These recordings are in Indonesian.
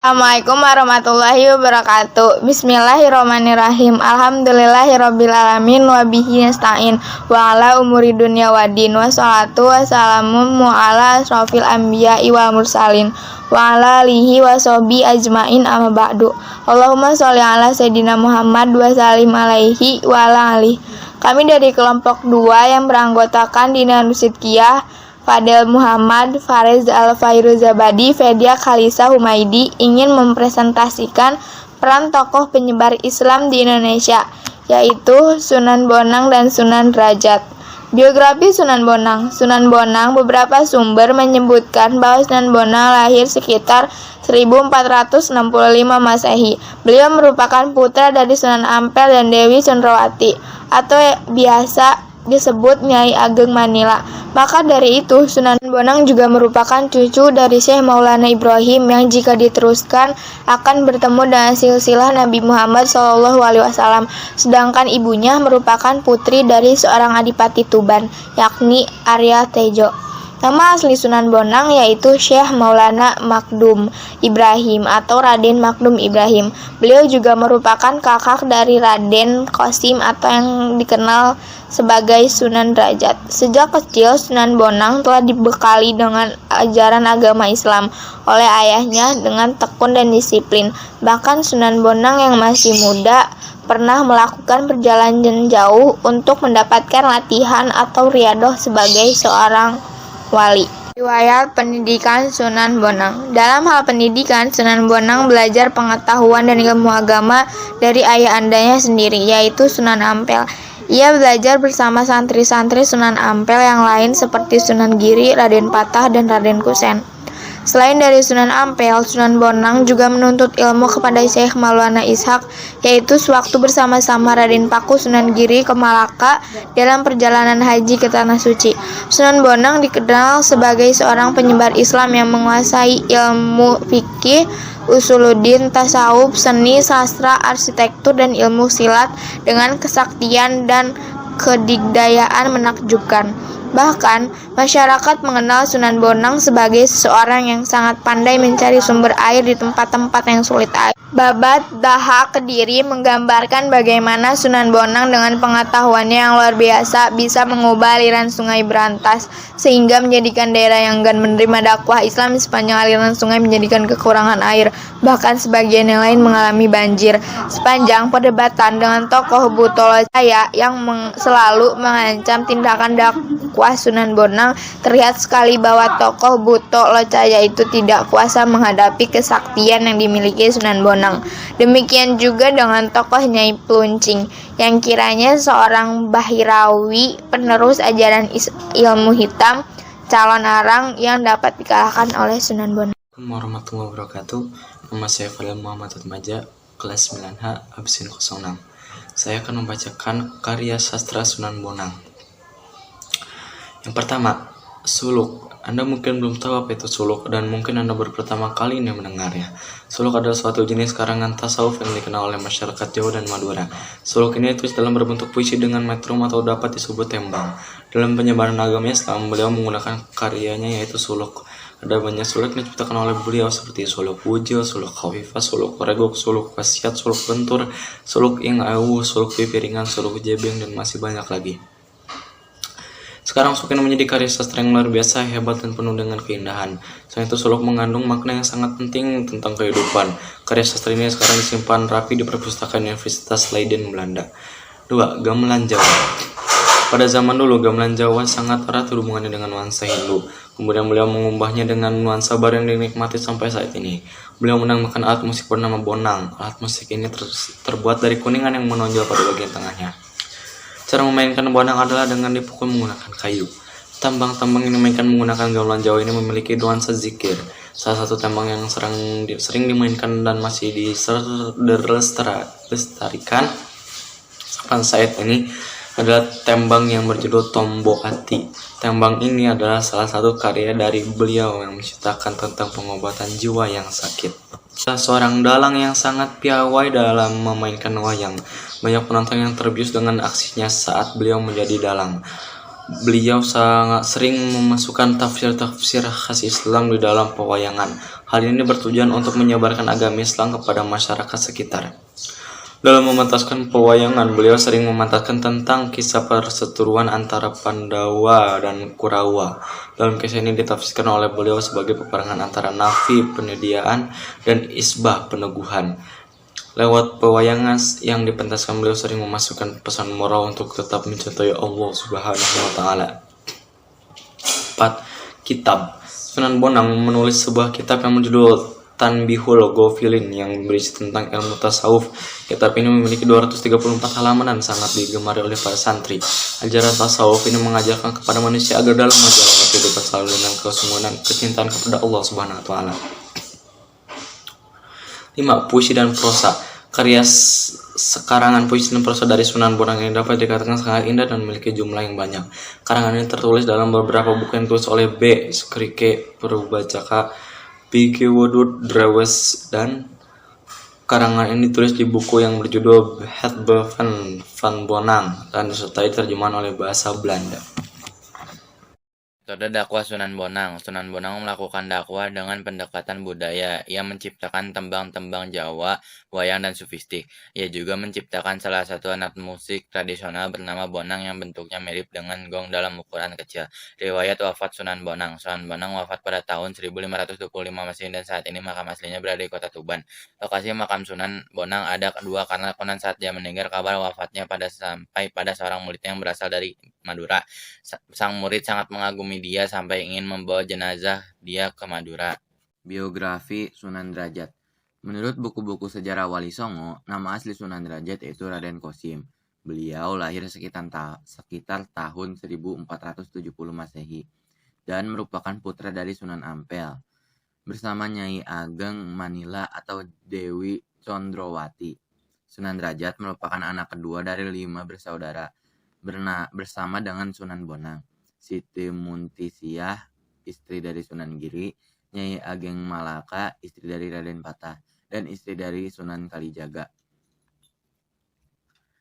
Assalamualaikum warahmatullahi wabarakatuh. Bismillahirrahmanirrahim. Alhamdulillahirrabbilalamin. Wabihi nasta'in. Wa ala umuri dunya waddin. Wassalatu wassalamu ala asrofil anbiya'i wal mursalin. Wa ala alihi wa sahbihi ajmain amma ba'du. Allahumma sholli ala sayyidina Muhammad wa sallim alaihi wa ala alihi. Kami dari kelompok 2 yang beranggotakan Dina Nusidkiyah, Fadel Muhammad, Farez Al-Fairuzabadi, Fedia Khalisa Humaidi ingin mempresentasikan peran tokoh penyebar Islam di Indonesia, yaitu Sunan Bonang dan Sunan Derajat. Biografi Sunan Bonang. Sunan Bonang, beberapa sumber menyebutkan bahwa Sunan Bonang lahir sekitar 1465 Masehi. Beliau merupakan putra dari Sunan Ampel dan Dewi Cendrawati, atau biasa disebut Nyai Ageng Manila. Maka dari itu, Sunan Bonang juga merupakan cucu dari Syekh Maulana Ibrahim yang jika diteruskan akan bertemu dengan silsilah Nabi Muhammad SAW. Sedangkan ibunya merupakan putri dari seorang adipati Tuban, yakni Arya Tejo. Nama asli Sunan Bonang yaitu Syekh Maulana Makdum Ibrahim atau Raden Makdum Ibrahim. Beliau juga merupakan kakak dari Raden Qasim atau yang dikenal sebagai Sunan Derajat. Sejak kecil, Sunan Bonang telah dibekali dengan ajaran agama Islam oleh ayahnya dengan tekun dan disiplin. Bahkan Sunan Bonang yang masih muda pernah melakukan perjalanan jauh untuk mendapatkan latihan atau riadoh sebagai seorang wali. Riwayat pendidikan Sunan Bonang. Dalam hal pendidikan, Sunan Bonang belajar pengetahuan dan ilmu agama dari ayah andanya sendiri, yaitu Sunan Ampel. Ia belajar bersama santri-santri Sunan Ampel yang lain seperti Sunan Giri, Raden Patah, dan Raden Kusen. Selain dari Sunan Ampel, Sunan Bonang juga menuntut ilmu kepada Syekh Maulana Ishaq, yaitu sewaktu bersama-sama Raden Paku Sunan Giri ke Malaka dalam perjalanan haji ke Tanah Suci. Sunan Bonang dikenal sebagai seorang penyebar Islam yang menguasai ilmu fikih, usuluddin, tasawuf, seni, sastra, arsitektur, dan ilmu silat dengan kesaktian dan kedigdayaan menakjubkan. Bahkan, masyarakat mengenal Sunan Bonang sebagai seseorang yang sangat pandai mencari sumber air di tempat-tempat yang sulit air. Babat Daha Kediri menggambarkan bagaimana Sunan Bonang dengan pengetahuannya yang luar biasa bisa mengubah aliran sungai berantas sehingga menjadikan daerah yang enggan menerima dakwah Islam sepanjang aliran sungai menjadikan kekurangan air, bahkan sebagian yang lain mengalami banjir. Sepanjang perdebatan dengan tokoh Buto Locaya yang selalu mengancam tindakan dakwah Sunan Bonang, terlihat sekali bahwa tokoh Buto Locaya itu tidak kuasa menghadapi kesaktian yang dimiliki Sunan Bonang. Demikian juga dengan tokoh Nyai Pluncing yang kiranya seorang bahirawi penerus ajaran ilmu hitam, calon arang yang dapat dikalahkan oleh Sunan Bonang. Assalamualaikum warahmatullahi wabarakatuh. Nama saya Fadel Muhammad Atmaja, kelas 9H, absen 06. Saya akan membacakan karya sastra Sunan Bonang. Yang pertama, suluk. Anda mungkin belum tahu apa itu suluk, dan mungkin Anda baru pertama kali ini mendengarnya. Suluk adalah suatu jenis karangan tasawuf yang dikenal oleh masyarakat Jawa dan Madura. Suluk ini ditulis dalam berbentuk puisi dengan metrum atau dapat disebut tembang. Dalam penyebaran agama Islam, beliau menggunakan karyanya yaitu suluk. Ada banyak suluk yang diciptakan oleh beliau seperti suluk wujil, suluk khafifah, suluk reguk, suluk wasiat, suluk bentur, suluk ing awu, suluk pipiringan, suluk jebeng, dan masih banyak lagi. Sekarang suluk ini menjadi karya sastra yang luar biasa, hebat, dan penuh dengan keindahan. Selain itu, suluk mengandung makna yang sangat penting tentang kehidupan. Karya sastra ini sekarang disimpan rapi di perpustakaan Universitas Leiden, Belanda. 2. Gamelan Jawa. Pada zaman dulu, gamelan Jawa sangat erat hubungannya dengan nuansa Hindu. Kemudian beliau mengubahnya dengan nuansa baru yang dinikmati sampai saat ini. Beliau menambahkan alat musik bernama bonang. Alat musik ini terbuat dari kuningan yang menonjol pada bagian tengahnya. Cara memainkan bonang adalah dengan dipukul menggunakan kayu. Tambang-tambang yang dimainkan menggunakan gamelan Jawa ini memiliki nuansa zikir. Salah satu tambang yang sering dimainkan dan masih dilestarikan sampai saat ini adalah tembang yang berjudul Tombo Ati. Tembang ini adalah salah satu karya dari beliau yang menceritakan tentang pengobatan jiwa yang sakit. Seorang dalang yang sangat piawai dalam memainkan wayang. Banyak penonton yang terbius dengan aksinya saat beliau menjadi dalang. Beliau sangat sering memasukkan tafsir-tafsir khas Islam di dalam pewayangan. Hal ini bertujuan untuk menyebarkan agama Islam kepada masyarakat sekitar. Dalam mementaskan pewayangan, beliau sering memantaskan tentang kisah perseteruan antara Pandawa dan Kurawa. Dalam kisah ini ditafsirkan oleh beliau sebagai peperangan antara nafi penyediaan dan isbah peneguhan. Lewat pewayangan yang dipentaskan, beliau sering memasukkan pesan moral untuk tetap mencintai Allah Subhanahu wa taala. 4. Kitab. Sunan Bonang menulis sebuah kitab yang berjudul Tanbihul Ghafilin yang berisi tentang ilmu tasawuf. Kitab ini memiliki 234 halaman dan sangat digemari oleh para santri. Ajaran tasawuf ini mengajarkan kepada manusia agar dalam menjalani kehidupan selalu dengan kesungguhan dan kecintaan kepada Allah Subhanahu wa taala. 5. Puisi dan prosa. Karya sekarangan puisi dan prosa dari Sunan Bonang ini dapat dikatakan sangat indah dan memiliki jumlah yang banyak. Karangan ini tertulis dalam beberapa buku yang ditulis oleh B. Skrike Purbacaka, P.K. Wadud Drewes, dan karangan ini ditulis di buku yang berjudul Hetbe van Bonang dan disertai terjemahan oleh bahasa Belanda. Metode dakwah Sunan Bonang. Sunan Bonang melakukan dakwah dengan pendekatan budaya. Ia menciptakan tembang-tembang Jawa, wayang, dan sufistik. Ia juga menciptakan salah satu alat musik tradisional bernama bonang yang bentuknya mirip dengan gong dalam ukuran kecil. Riwayat wafat Sunan Bonang. Sunan Bonang wafat pada tahun 1525 Masehi dan saat ini makam aslinya berada di kota Tuban. Lokasi makam Sunan Bonang ada kedua karena konon saat dia mendengar kabar wafatnya sampai pada seorang muridnya yang berasal dari Madura. Sang murid sangat mengagumi dia sampai ingin membawa jenazah dia ke Madura. Biografi Sunan Derajat. Menurut buku-buku sejarah Wali Songo, nama asli Sunan Derajat yaitu Raden Kosim. Beliau lahir sekitar tahun 1470 Masehi dan merupakan putra dari Sunan Ampel bersama Nyai Ageng Manila atau Dewi Condrowati. Sunan Derajat merupakan anak kedua dari 5 bersaudara bersama dengan Sunan Bonang, Siti Muntisiah, istri dari Sunan Giri, Nyai Ageng Malaka, istri dari Raden Patah, dan istri dari Sunan Kalijaga.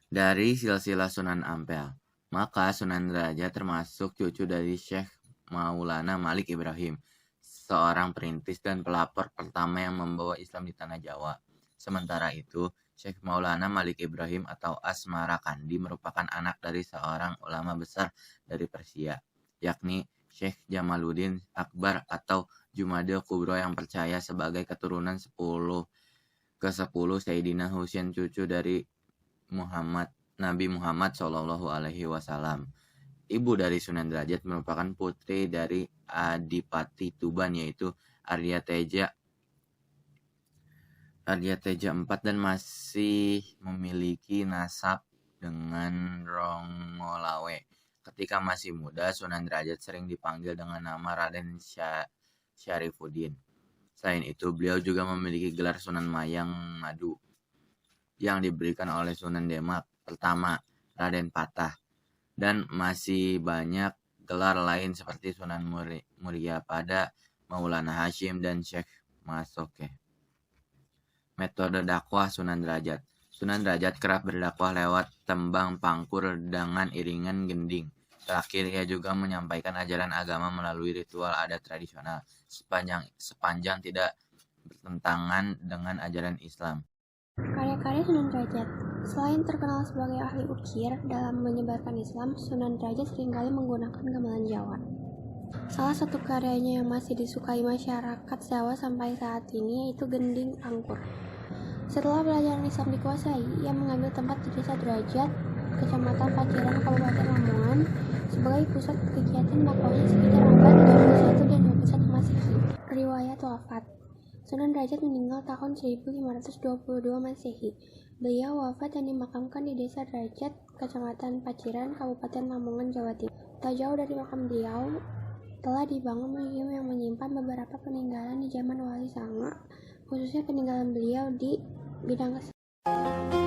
Dari silsilah Sunan Ampel, maka Sunan Derajat termasuk cucu dari Syekh Maulana Malik Ibrahim, seorang perintis dan pelapor pertama yang membawa Islam di tanah Jawa. Sementara itu, Syekh Maulana Malik Ibrahim atau Asmara Kandi merupakan anak dari seorang ulama besar dari Persia, yakni Syekh Jamaluddin Akbar atau Jumadil Kubro yang percaya sebagai keturunan 10 Sayyidina Husain, cucu dari Nabi Muhammad SAW. Ibu dari Sunan Derajat merupakan putri dari Adipati Tuban yaitu Arya Teja IV dan masih memiliki nasab dengan Rongolawe. Ketika masih muda, Sunan Derajat sering dipanggil dengan nama Raden Syarifuddin. Selain itu, beliau juga memiliki gelar Sunan Mayang Madu yang diberikan oleh Sunan Demak pertama, Raden Patah, dan masih banyak gelar lain seperti Sunan Muria Pada, Maulana Hashim, dan Syekh Masoke. Metode dakwah Sunan Derajat. Sunan Derajat kerap berdakwah lewat tembang pangkur dengan iringan gending. Terakhir, ia juga menyampaikan ajaran agama melalui ritual adat tradisional, sepanjang tidak bertentangan dengan ajaran Islam. Karya-karya Sunan Derajat. Selain terkenal sebagai ahli ukir dalam menyebarkan Islam, Sunan Derajat seringkali menggunakan gamelan Jawa. Salah satu karyanya yang masih disukai masyarakat Jawa sampai saat ini yaitu gending pangkur. Setelah pelajaran Islam dikuasai, ia mengambil tempat di Desa Derajat, Kecamatan Paciran, Kabupaten Lamongan, sebagai pusat kegiatan dakwahnya sekitar abad 21 dan 21 Masehi. Riwayat wafat. Sunan Derajat meninggal tahun 1522 Masehi. Beliau wafat dan dimakamkan di Desa Derajat, Kecamatan Paciran, Kabupaten Lamongan, Jawa Timur. Tak jauh dari makam beliau telah dibangun museum yang menyimpan beberapa peninggalan di zaman Wali Sanga, khususnya peninggalan beliau di bidang kesehatan.